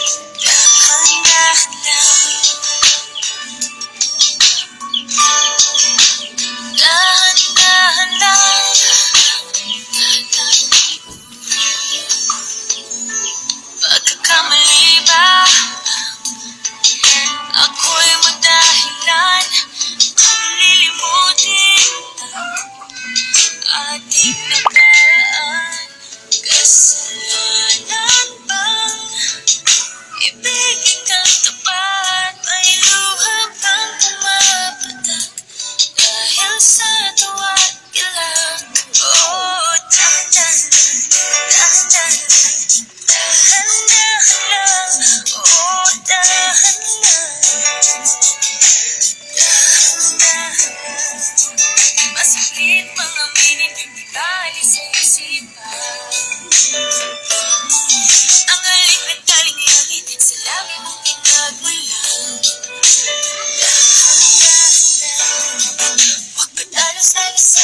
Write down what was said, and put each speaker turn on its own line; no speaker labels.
Dahan-dahan lang, dahan-dahan lang. Pagkakamali ba ako'y magdahilan kung lilimutin ang ating nakaraan? Kasalanan bang ibigin kang tapat? May luha bang pumapatak dahil sa tuwa at galak? Oh, dahan-dahan, dahan-dahan, dahan-dahan lang. Oh, dahan-dahan, dahan-dahan. Masakit mga aminin, di bali sa isipan. Ang halik na galing langit sa labi mong pinagmulan. Dahan-dahan lang, huwag padalos-dalos sa